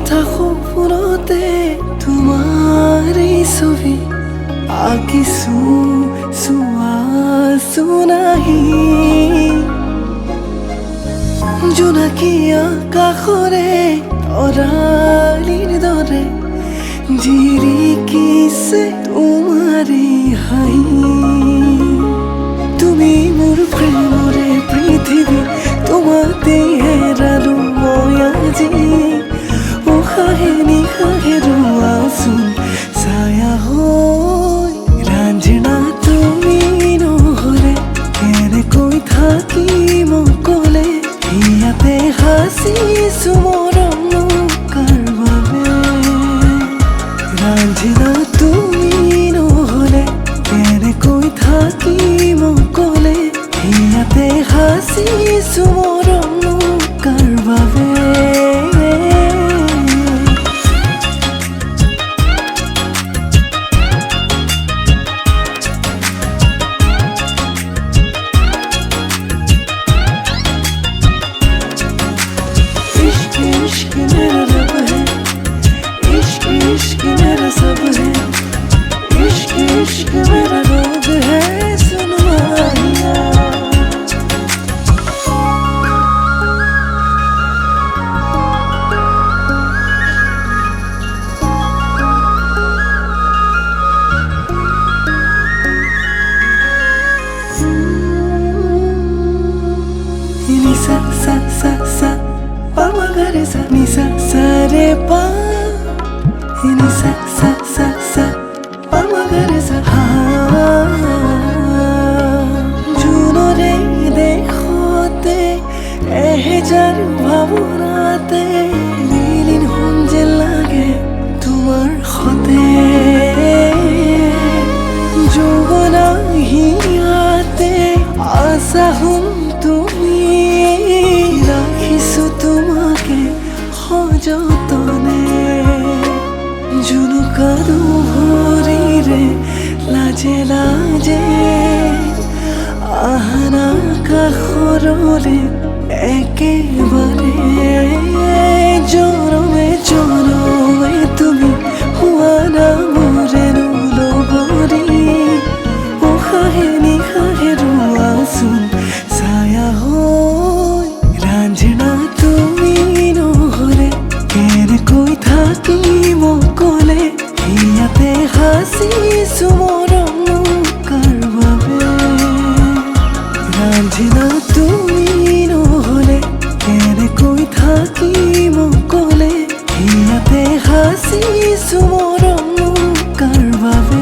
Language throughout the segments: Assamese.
থাকো ফোনতে তোমাৰ এই ছবি আঁকিছো চোৱাছো নাহি জোনাকী আকাশৰে তৰালিৰ দৰে জিৰিকিছে তোমাৰে হাঁহি তুমি মোৰ প্ৰেমৰে পৃথিৱী তোমাতে হেৰালো মই আজি উশাহে নিশাহে ৰোৱাচোন ছায়া হৈ ৰাঞ্জনা তুমি নহ'লে কেনেকৈ থাকিম অকলে ইয়াতে হাঁচিছো মৰম কাৰ বাবে ৰাঞ্জনা তুমি নহ'লে কেনেকৈ থাকিম অকলে ইয়াতে হাঁচিছো মৰম কাৰ বাবে इश्क मेरा रब है इश्क इश्क मेरा सब है इश्क इश्क मेरा रोग है सुन माहिया ni sa sa sa sa pa ma ga re sa ni sa sa re pa ni sa sa sa sa pa ma ga re sa ha junore dekhote ehjar bhabonate dilin honje lage tumar khote jogona hiate asa hum তুমি রাখিছো তোমাকে সযতনে জুনুকাৰো ভৰিৰে লাজে লাজে আহানা কাষৰলে একেবাৰে জনমে জনমে তুমি হোৱা না মোৰেনো লগৰী উশাহে নিশাহে ৰোৱাচোন ছায়া হৈ ৰাঞ্জনা তুমি নহ'লে কেনেকৈ থাকিম অকলে ইয়াতে হাঁচিছো মৰম কাৰ বাবে ৰাঞ্জনা তুমি নহ'লে কেনেকৈ থাকিম অকলে ইয়াতে হাঁচিছো মৰম কাৰ বাবে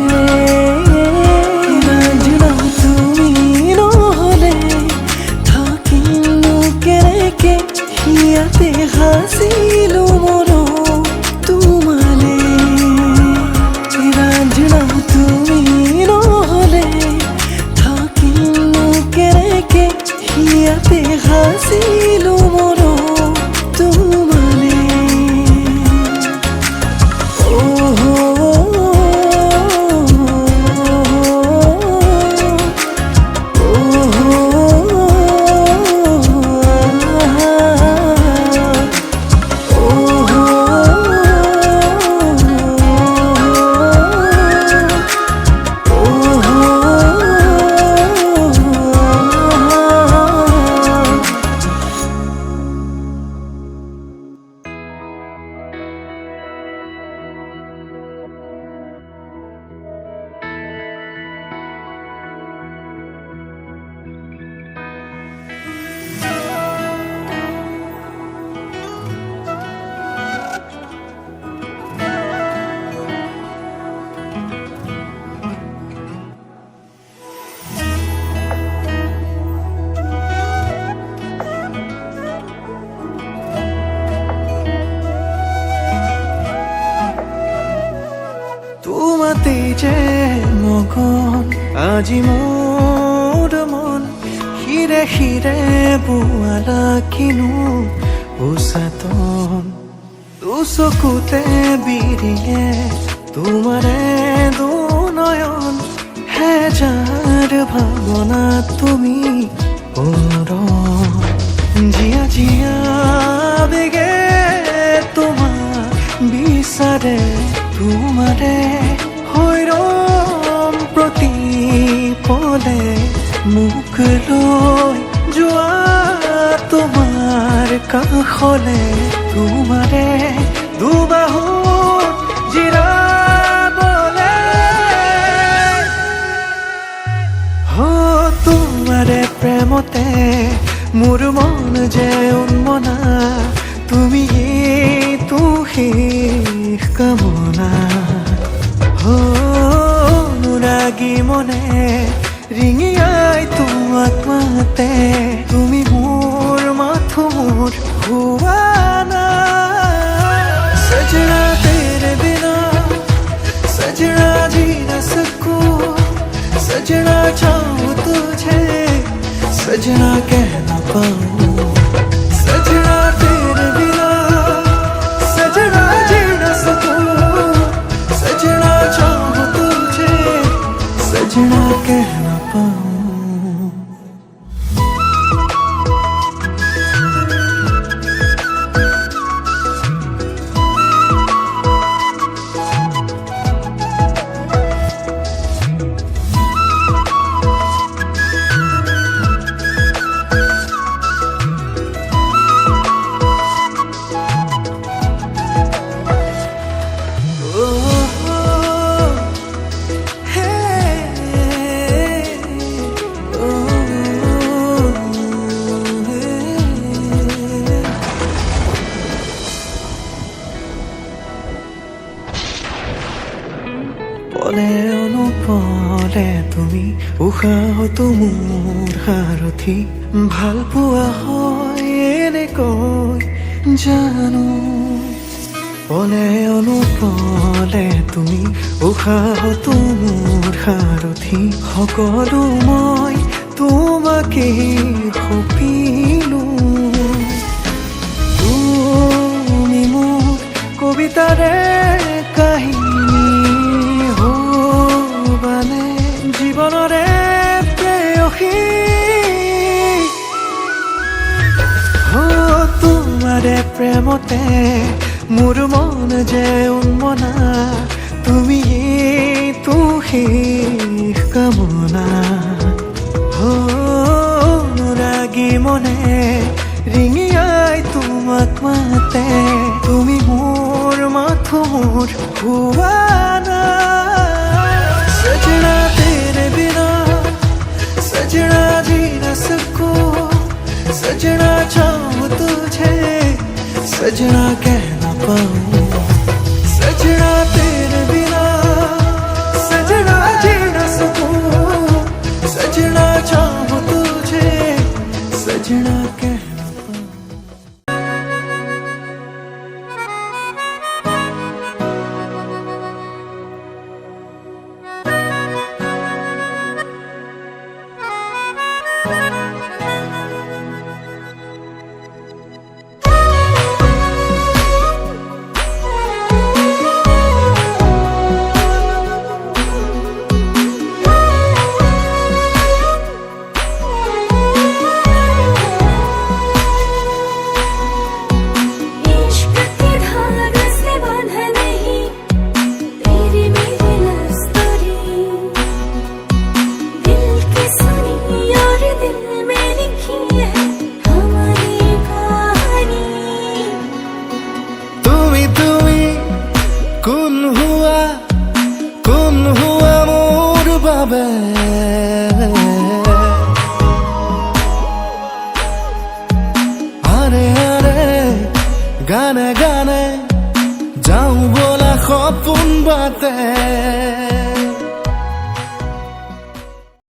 ৰাঞ্জনা তুমি নহ'লে ইয়াতে হাঁচিলো মৰম তোমালে ৰাঞ্জনা তুমি নহ'লে থাকিমনো কেনেকে ইয়াতে হাঁচিলো মৰম তোমালে তোমাতে যে মগন আজি মোৰ মন হিৰে হিৰে বোৱালা কিনো উচাতন দুচকুতে বিৰিয়ে তোমাৰে দুনয়ন হেজাৰ ভাৱনা তুমি জিয়া জিয়া বেগে তোমাৰ তোমাৰে হৈ ৰম প্ৰতিপলে মোক লৈ যোৱা তোমাৰ কাষলে তোমাৰে দুবাহুত জিৰাবলে তোমাৰে প্ৰেমতে মোৰ মন যে উন্মনা তুমি শেষ কামনা অনুৰাগী মনে ৰিঙিয়াই তোমাক মাতে তুমি মোৰ মাথোৰ হুৱানা सजना तेरे बिना सजना जी न सकूं सजना चाहूं तुझे सजना कह न पाऊं सजना तेरे बिना सजना जी न सकूं सजना चाहूं तुझे सजना कह न पाऊं পলে অনুপলে তুমি উশাহতো মোৰ সাৰথি ভাল পোৱা হয় এনেকৈ জানো পলে অনুপলে তুমি উশাহতো মোৰ সাৰথি সকলো মই তোমাকেই সপিলো তুমি মোৰ কবিতাৰে কাহিনী জীবনৰে প্ৰেয়সী তোমাৰে প্ৰেমতে মোৰ মন যে উন্মনা তুমি শেষ কামনা অনুৰাগী মনে ৰিঙিয়াই তোমাক মাতে তুমি মোৰ মাথোৰ হুৱানা सजना तेरे बिना सजना जी न सकूं सजना चाहूं तुझे सजना कह न पाऊं सजना तेरे बिना सजना जी न सकूं सजना चाहूं तुझे सजना कह न पाऊं আরে আরে গানে গানে যাও বলা সপোন বাতে